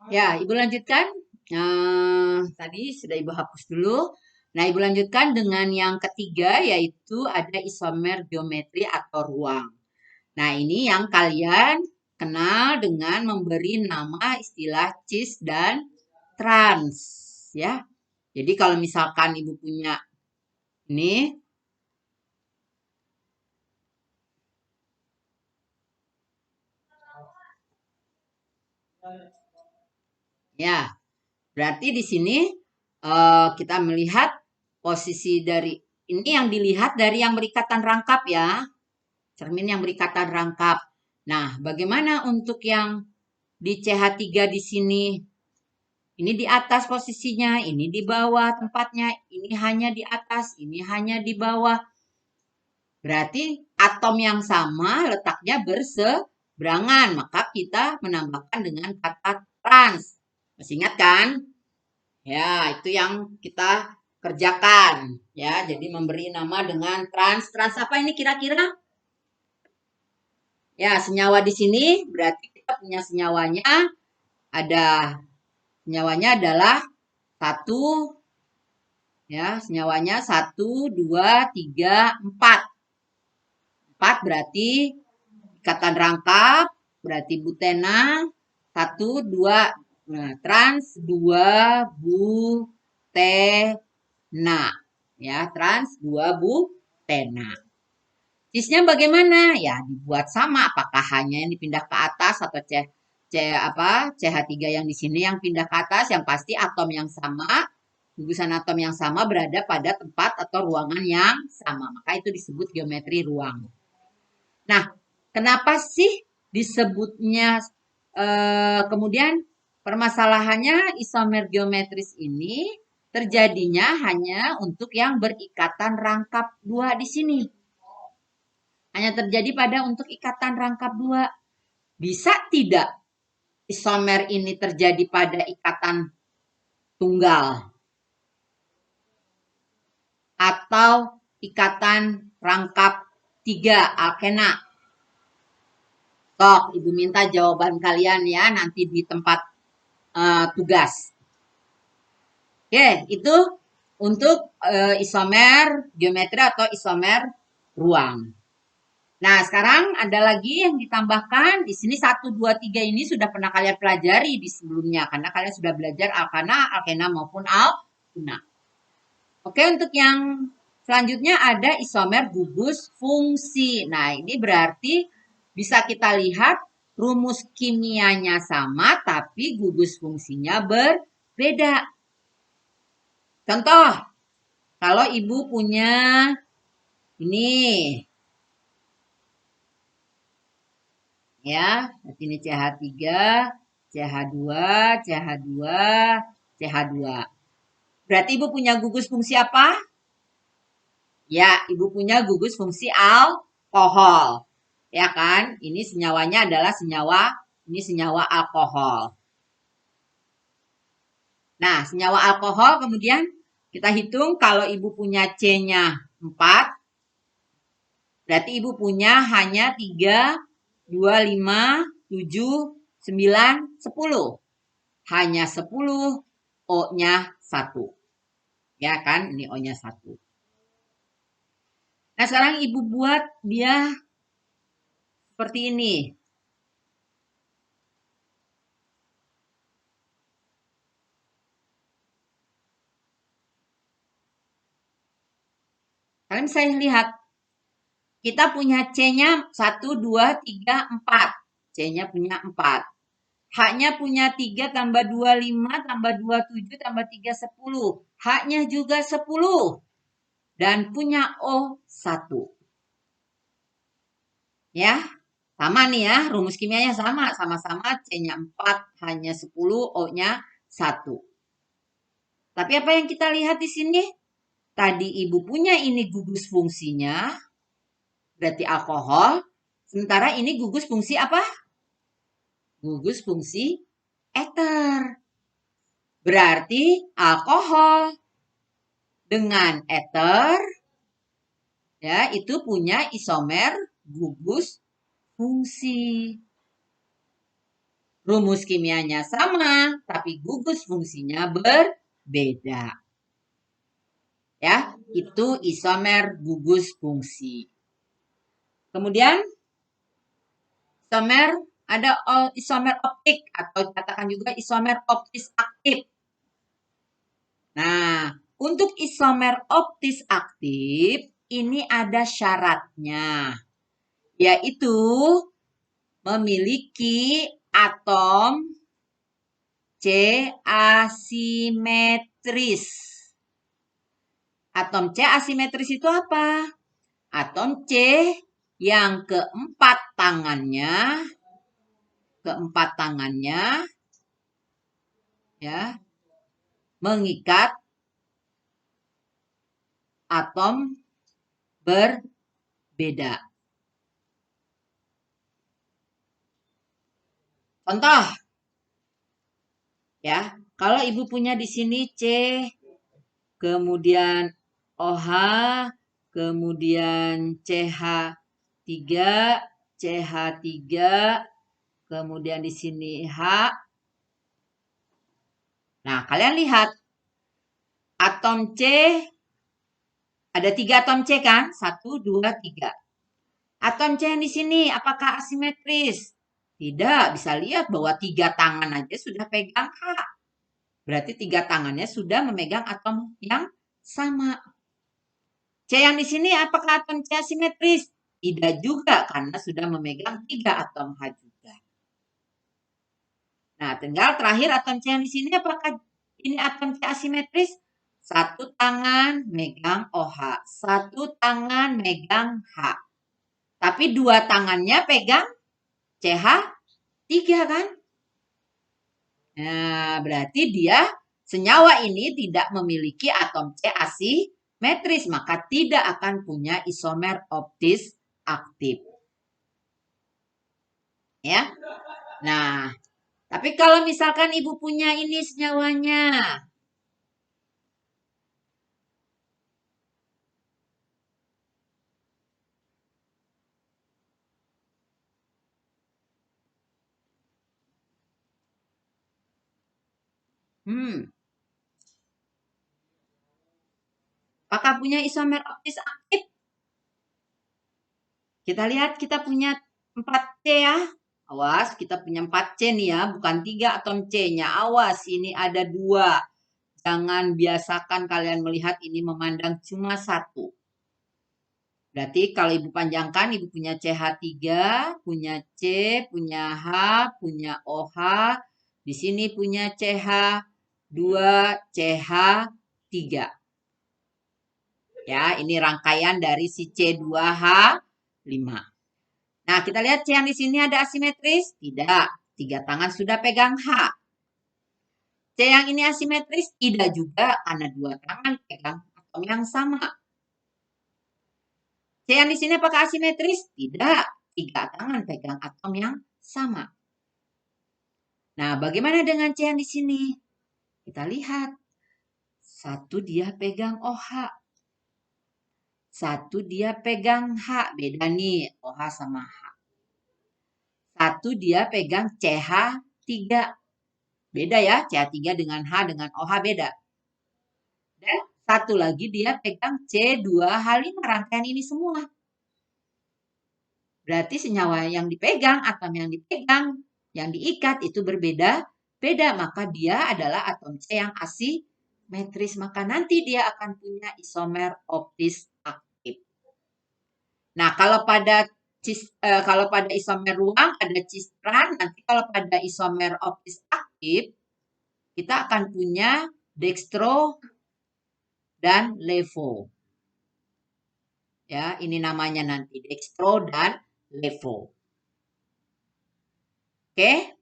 Ya, Ibu lanjutkan. Tadi sudah Ibu hapus dulu. Nah, Ibu lanjutkan dengan yang ketiga, yaitu ada isomer geometri atau ruang. Nah, ini yang kalian kenal dengan memberi nama istilah cis dan trans. Ya, jadi kalau misalkan Ibu punya ini, ya, berarti di sini kita melihat posisi dari ini yang dilihat dari yang berikatan rangkap ya. Cermin yang berikatan rangkap. Nah, bagaimana untuk yang di CH3 di sini? Ini di atas posisinya, ini di bawah tempatnya, ini hanya di atas, ini hanya di bawah. Berarti atom yang sama letaknya berseberangan, maka kita menambahkan dengan kata trans. Masih ingat kan? Ya, itu yang kita kerjakan. Ya, jadi memberi nama dengan trans. Trans apa ini kira-kira? Ya, senyawa di sini berarti kita punya senyawanya ada senyawanya adalah satu ya, senyawanya satu, dua, tiga, empat. Empat berarti ikatan rangkap, berarti butena, satu, dua, nah, trans, dua, butena. Ya, trans, dua, butena. Cisnya bagaimana? Ya, dibuat sama. Apakah hanya yang dipindah ke atas atau CH3 yang di sini yang pindah ke atas? Yang pasti atom yang sama, gugusan atom yang sama berada pada tempat atau ruangan yang sama. Maka itu disebut geometri ruang. Nah, kenapa sih disebutnya kemudian permasalahannya isomer geometris ini terjadinya hanya untuk yang berikatan rangkap dua di sini. Hanya terjadi pada untuk ikatan rangkap dua. Bisa tidak isomer ini terjadi pada ikatan tunggal atau ikatan rangkap tiga alkena? Sok, Ibu minta jawaban kalian ya nanti di tempat tugas. Oke, itu untuk isomer geometri atau isomer ruang. Nah, sekarang ada lagi yang ditambahkan. Di sini 1, 2, 3 ini sudah pernah kalian pelajari di sebelumnya. Karena kalian sudah belajar alkana, alkena maupun alkuna. Oke, untuk yang selanjutnya ada isomer gugus fungsi. Nah, ini berarti bisa kita lihat rumus kimianya sama, tapi gugus fungsinya berbeda. Contoh, kalau ibu punya ini, ya, ini CH3, CH2, CH2, CH2. Berarti ibu punya gugus fungsi apa? Ya, ibu punya gugus fungsi alkohol. Ya kan? Ini senyawanya adalah ini senyawa alkohol. Nah, senyawa alkohol kemudian kita hitung kalau ibu punya C-nya 4, berarti ibu punya hanya 3, 2, 5, 7, 9, 10. Hanya 10, O-nya 1. Ya kan? Ini O-nya 1. Nah, sekarang ibu buat dia seperti ini. Kalian bisa lihat, kita punya C-nya 1, 2, 3, 4. C-nya punya 4. H-nya punya 3 tambah 2, 5 tambah 2, 7 tambah 3, 10. H-nya juga 10. Dan punya O1. Ya, sama nih ya, rumus kimianya sama. Sama-sama C-nya 4, H-nya 10, O-nya 1. Tapi apa yang kita lihat di sini? Tadi ibu punya ini gugus fungsinya, berarti alkohol. Sementara ini gugus fungsi apa? Gugus fungsi eter. Berarti alkohol dengan eter ya itu punya isomer gugus fungsi. Rumus kimianya sama, tapi gugus fungsinya berbeda. Ya, itu isomer gugus fungsi. Kemudian isomer ada isomer optik atau dikatakan juga isomer optis aktif. Nah, untuk isomer optis aktif ini ada syaratnya, yaitu memiliki atom C asimetris. Atom C asimetris itu apa? Atom C yang keempat tangannya ya mengikat atom berbeda. Contoh ya, kalau Ibu punya di sini C, kemudian OH, kemudian CH3, CH3, kemudian di sini H. Nah, kalian lihat atom C ada 3 atom C kan? 1, 2, 3. Atom C yang di sini apakah asimetris? Tidak, bisa lihat bahwa 3 tangan aja sudah pegang H. Berarti 3 tangannya sudah memegang atom yang sama. C yang di sini apakah atom C asimetris? Tidak juga, karena sudah memegang 3 atom H juga. Nah, tinggal terakhir atom C yang di sini apakah ini atom C asimetris? 1 tangan megang OH, 1 tangan megang H. Tapi 2 tangannya pegang CH3 kan? Nah, berarti dia senyawa ini tidak memiliki atom C asimetris, maka tidak akan punya isomer optis aktif. Ya. Nah, tapi kalau misalkan Ibu punya ini senyawanya. Apakah punya isomer optis aktif? Kita lihat kita punya 4C ya. Awas, kita punya 4C nih ya, bukan 3 atom C-nya. Awas, ini ada 2. Jangan biasakan kalian melihat ini memandang cuma 1. Berarti kalau Ibu panjangkan, Ibu punya CH3, punya C, punya H, punya OH. Di sini punya CH2, CH3. Ya, ini rangkaian dari si C2H5. Nah, kita lihat C yang di sini ada asimetris? Tidak. 3 tangan sudah pegang H. C yang ini asimetris? Tidak juga, karena 2 tangan pegang atom yang sama. C yang di sini apakah asimetris? Tidak. 3 tangan pegang atom yang sama. Nah, bagaimana dengan C yang di sini? Kita lihat. 1 dia pegang OH. 1 dia pegang H. Beda nih, OH sama H. 1 dia pegang CH3. Beda ya, CH3 dengan H dengan OH beda. Dan 1 lagi dia pegang C2H5, rangkaian ini semua. Berarti senyawa yang dipegang, atom yang dipegang, yang diikat itu berbeda-beda. Maka dia adalah atom C yang asimetris. Maka nanti dia akan punya isomer optis aktif. Nah, kalau pada isomer ruang ada cis-tran, nanti kalau pada isomer optis aktif, kita akan punya dextro dan levo. Ya, ini namanya nanti dextro dan levo. Oke?